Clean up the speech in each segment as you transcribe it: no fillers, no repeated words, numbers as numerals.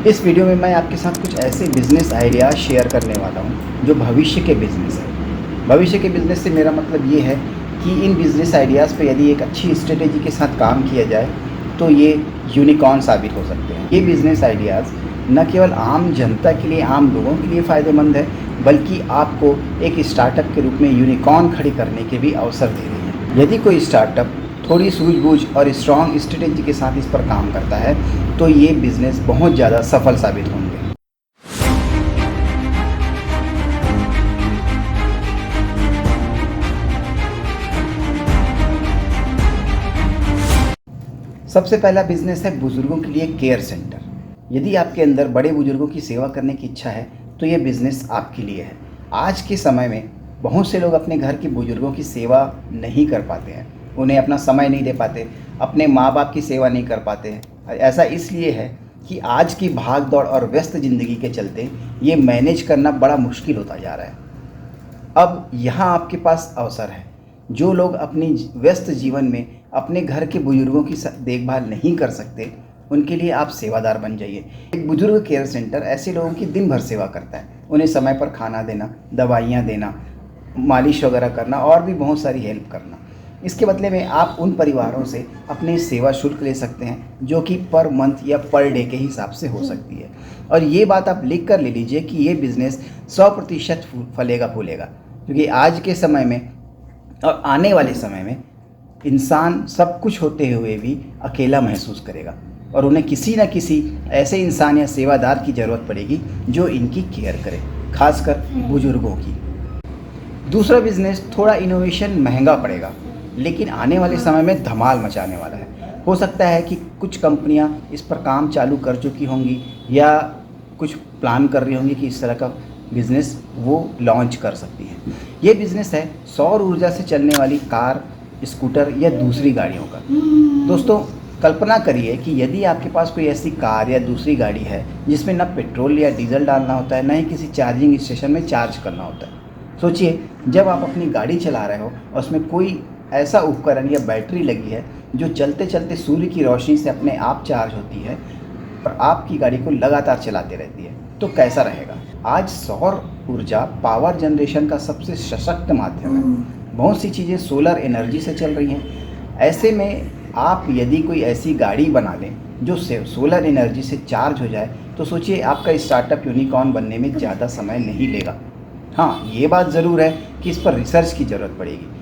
इस वीडियो में मैं आपके साथ कुछ ऐसे बिज़नेस आइडियाज़ शेयर करने वाला हूँ जो भविष्य के बिज़नेस है। भविष्य के बिज़नेस से मेरा मतलब ये है कि इन बिज़नेस आइडियाज़ पे यदि एक अच्छी स्ट्रेटेजी के साथ काम किया जाए तो ये यूनिकॉर्न साबित हो सकते हैं। ये बिज़नेस आइडियाज़ न केवल आम जनता के लिए, आम लोगों के लिए फ़ायदेमंद है, बल्कि आपको एक स्टार्टअप के रूप में यूनिकॉर्न खड़ी करने के भी अवसर दे रही है। यदि कोई स्टार्टअप थोड़ी सूझबूझ और स्ट्रॉन्ग स्ट्रेटेजी के साथ इस पर काम करता है तो ये बिज़नेस बहुत ज़्यादा सफल साबित होंगे। सबसे पहला बिज़नेस है बुज़ुर्गों के लिए केयर सेंटर। यदि आपके अंदर बड़े बुज़ुर्गों की सेवा करने की इच्छा है तो ये बिज़नेस आपके लिए है। आज के समय में बहुत से लोग अपने घर के बुज़ुर्गों की सेवा नहीं कर पाते हैं, उन्हें अपना समय नहीं दे पाते, अपने माँ बाप की सेवा नहीं कर पाते हैं। ऐसा इसलिए है कि आज की भाग दौड़ और व्यस्त ज़िंदगी के चलते ये मैनेज करना बड़ा मुश्किल होता जा रहा है। अब यहाँ आपके पास अवसर है। जो लोग अपनी व्यस्त जीवन में अपने घर के बुजुर्गों की देखभाल नहीं कर सकते, उनके लिए आप सेवादार बन जाइए। एक बुजुर्ग केयर सेंटर ऐसे लोगों की दिन भर सेवा करता है, उन्हें समय पर खाना देना, दवाइयाँ देना, मालिश वगैरह करना और भी बहुत सारी हेल्प करना। इसके बदले में आप उन परिवारों से अपने सेवा शुल्क ले सकते हैं जो कि पर मंथ या पर डे के हिसाब से हो सकती है। और ये बात आप लिख कर ले लीजिए कि ये बिज़नेस 100% फलेगा फूलेगा, क्योंकि आज के समय में और आने वाले समय में इंसान सब कुछ होते हुए भी अकेला महसूस करेगा और उन्हें किसी न किसी ऐसे इंसान या सेवादार की ज़रूरत पड़ेगी जो इनकी केयर करे, खासकर बुजुर्गों की। दूसरा बिज़नेस थोड़ा इनोवेशन महंगा पड़ेगा, लेकिन आने वाले समय में धमाल मचाने वाला है। हो सकता है कि कुछ कंपनियां इस पर काम चालू कर चुकी होंगी या कुछ प्लान कर रही होंगी कि इस तरह का बिज़नेस वो लॉन्च कर सकती हैं। ये बिज़नेस है सौर ऊर्जा से चलने वाली कार, स्कूटर या दूसरी गाड़ियों का। दोस्तों, कल्पना करिए कि यदि आपके पास कोई ऐसी कार या दूसरी गाड़ी है जिसमें ना पेट्रोल या डीजल डालना होता है, ना ही किसी चार्जिंग स्टेशन में चार्ज करना होता है। सोचिए, जब आप अपनी गाड़ी चला रहे हो और उसमें कोई ऐसा उपकरण या बैटरी लगी है जो चलते चलते सूर्य की रोशनी से अपने आप चार्ज होती है और आपकी गाड़ी को लगातार चलाते रहती है, तो कैसा रहेगा। आज सौर ऊर्जा पावर जनरेशन का सबसे सशक्त माध्यम है। बहुत सी चीज़ें सोलर एनर्जी से चल रही हैं। ऐसे में आप यदि कोई ऐसी गाड़ी बना लें जो सोलर एनर्जी से चार्ज हो जाए, तो सोचिए आपका स्टार्टअप यूनिकॉर्न बनने में ज़्यादा समय नहीं लेगा। हाँ, ये बात ज़रूर है कि इस पर रिसर्च की ज़रूरत पड़ेगी।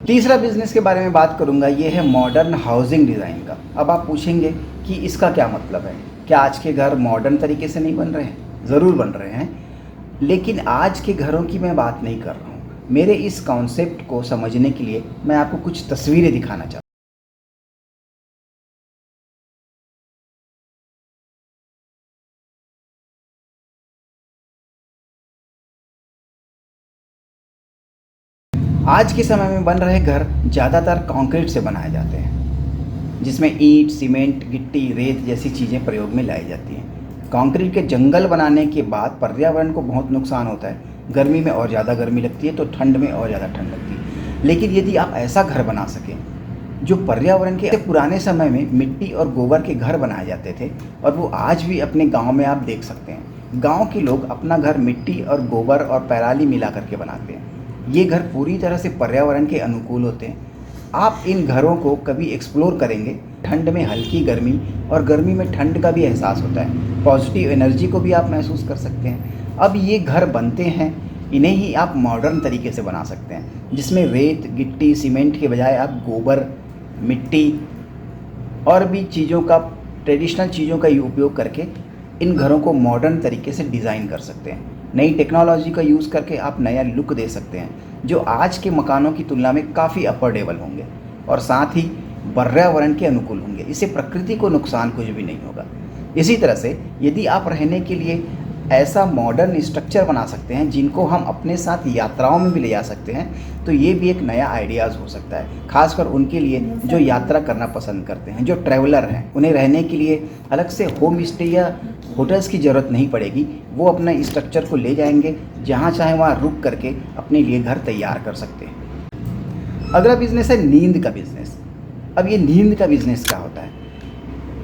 तीसरा बिजनेस के बारे में बात करूंगा, ये है मॉडर्न हाउसिंग डिज़ाइन का। अब आप पूछेंगे कि इसका क्या मतलब है, क्या आज के घर मॉडर्न तरीके से नहीं बन रहे हैं? ज़रूर बन रहे हैं, लेकिन आज के घरों की मैं बात नहीं कर रहा हूँ। मेरे इस कॉन्सेप्ट को समझने के लिए मैं आपको कुछ तस्वीरें दिखाना चाहता हूँ। आज के समय में बन रहे घर ज़्यादातर कंक्रीट से बनाए जाते हैं, जिसमें ईंट, सीमेंट, गिट्टी, रेत जैसी चीज़ें प्रयोग में लाई जाती हैं। कंक्रीट के जंगल बनाने के बाद पर्यावरण को बहुत नुकसान होता है। गर्मी में और ज़्यादा गर्मी लगती है तो ठंड में और ज़्यादा ठंड लगती है। लेकिन यदि आप ऐसा घर बना सकें जो पर्यावरण के, पुराने समय में मिट्टी और गोबर के घर बनाए जाते थे और वो आज भी अपने गाँव में आप देख सकते हैं। गाँव के लोग अपना घर मिट्टी और गोबर और पैराली मिला करके बनाते हैं। ये घर पूरी तरह से पर्यावरण के अनुकूल होते हैं। आप इन घरों को कभी एक्सप्लोर करेंगे, ठंड में हल्की गर्मी और गर्मी में ठंड का भी एहसास होता है। पॉजिटिव एनर्जी को भी आप महसूस कर सकते हैं। अब ये घर बनते हैं, इन्हें ही आप मॉडर्न तरीके से बना सकते हैं, जिसमें रेत, गिट्टी, सीमेंट के बजाय आप गोबर, मिट्टी और भी चीज़ों का, ट्रेडिशनल चीज़ों का उपयोग करके इन घरों को मॉडर्न तरीके से डिज़ाइन कर सकते हैं। नई टेक्नोलॉजी का यूज़ करके आप नया लुक दे सकते हैं, जो आज के मकानों की तुलना में काफ़ी अफोर्डेबल होंगे और साथ ही पर्यावरण के अनुकूल होंगे। इससे प्रकृति को नुकसान कुछ भी नहीं होगा। इसी तरह से यदि आप रहने के लिए ऐसा मॉडर्न स्ट्रक्चर बना सकते हैं जिनको हम अपने साथ यात्राओं में भी ले जा सकते हैं, तो ये भी एक नया आइडियाज़ हो सकता है, खासकर उनके लिए जो यात्रा करना पसंद करते हैं, जो ट्रैवलर हैं। उन्हें रहने के लिए अलग से होम स्टे या होटल्स की ज़रूरत नहीं पड़ेगी। वो अपने स्ट्रक्चर को ले जाएंगे, जहाँ चाहे वहाँ रुक करके अपने लिए घर तैयार कर सकते हैं। अगला बिज़नेस है नींद का बिज़नेस। अब ये नींद का बिज़नेस क्या होता है?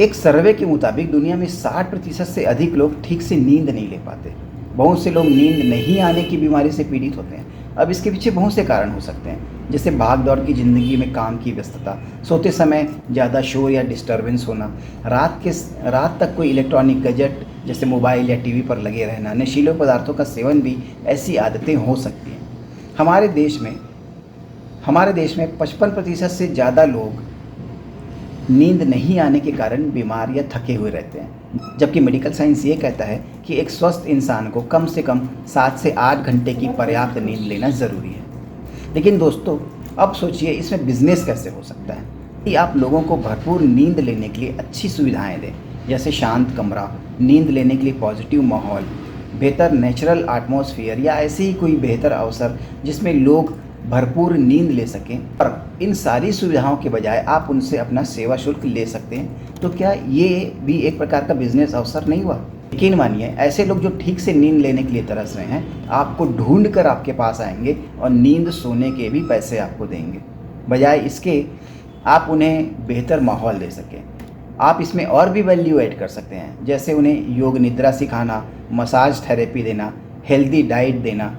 एक सर्वे के मुताबिक दुनिया में 60% से अधिक लोग ठीक से नींद नहीं ले पाते। बहुत से लोग नींद नहीं आने की बीमारी से पीड़ित होते हैं। अब इसके पीछे बहुत से कारण हो सकते हैं, जैसे भाग दौड़ की ज़िंदगी में काम की व्यस्तता, सोते समय ज़्यादा शोर या डिस्टर्बेंस होना, रात तक कोई इलेक्ट्रॉनिक गैजेट जैसे मोबाइल या टीवी पर लगे रहना, नशीले पदार्थों का सेवन भी ऐसी आदतें हो सकती हैं। हमारे देश में 55% से ज़्यादा लोग नींद नहीं आने के कारण बीमार या थके हुए रहते हैं, जबकि मेडिकल साइंस ये कहता है कि एक स्वस्थ इंसान को कम से कम 7 से 8 घंटे की पर्याप्त नींद लेना ज़रूरी है। लेकिन दोस्तों, अब सोचिए इसमें बिजनेस कैसे हो सकता है कि आप लोगों को भरपूर नींद लेने के लिए अच्छी सुविधाएं दें, जैसे शांत कमरा, नींद लेने के लिए पॉजिटिव माहौल, बेहतर नेचुरल एटमॉस्फेयर या ऐसे ही कोई बेहतर अवसर जिसमें लोग भरपूर नींद ले सकें। और इन सारी सुविधाओं के बजाय आप उनसे अपना सेवा शुल्क ले सकते हैं। तो क्या ये भी एक प्रकार का बिजनेस अवसर नहीं हुआ? यकीन मानिए, ऐसे लोग जो ठीक से नींद लेने के लिए तरस रहे हैं, आपको ढूंढ कर आपके पास आएंगे और नींद सोने के भी पैसे आपको देंगे। बजाय इसके आप उन्हें बेहतर माहौल दे सकें। आप इसमें और भी वैल्यू ऐड कर सकते हैं, जैसे उन्हें योग निद्रा सिखाना, मसाज थेरेपी देना, हेल्दी डाइट देना,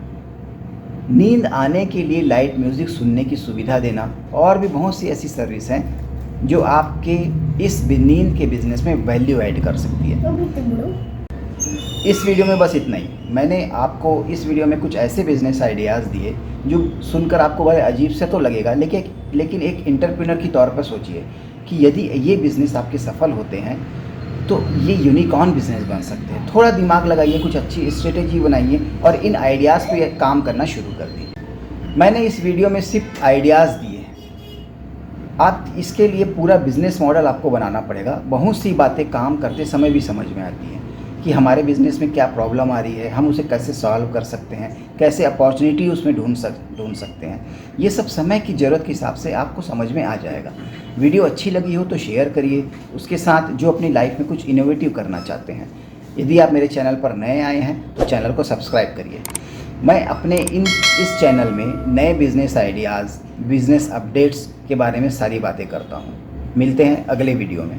नींद आने के लिए लाइट म्यूज़िक सुनने की सुविधा देना, और भी बहुत सी ऐसी सर्विस हैं जो आपके इस नींद के बिज़नेस में वैल्यू ऐड कर सकती है। इस वीडियो में बस इतना ही। मैंने आपको इस वीडियो में कुछ ऐसे बिज़नेस आइडियाज़ दिए जो सुनकर आपको बड़े अजीब से तो लगेगा, लेकिन एक एंटरप्रेन्योर की तौर पर सोचिए कि यदि ये बिज़नेस आपके सफल होते हैं तो ये यूनिकॉर्न बिजनेस बन सकते हैं। थोड़ा दिमाग लगाइए, कुछ अच्छी स्ट्रेटेजी बनाइए और इन आइडियाज़ पे काम करना शुरू कर दीजिए। मैंने इस वीडियो में सिर्फ आइडियाज़ दिए हैं, आप इसके लिए पूरा बिजनेस मॉडल आपको बनाना पड़ेगा। बहुत सी बातें काम करते समय भी समझ में आती हैं कि हमारे बिज़नेस में क्या प्रॉब्लम आ रही है, हम उसे कैसे सॉल्व कर सकते हैं, कैसे अपॉर्चुनिटी उसमें ढूंढ सकते हैं। ये सब समय की ज़रूरत के हिसाब से आपको समझ में आ जाएगा। वीडियो अच्छी लगी हो तो शेयर करिए उसके साथ जो अपनी लाइफ में कुछ इनोवेटिव करना चाहते हैं। यदि आप मेरे चैनल पर नए आए हैं तो चैनल को सब्सक्राइब करिए। मैं अपने इस चैनल में नए बिज़नेस आइडियाज़, बिज़नेस अपडेट्स के बारे में सारी बातें करता हूँ। मिलते हैं अगले वीडियो में।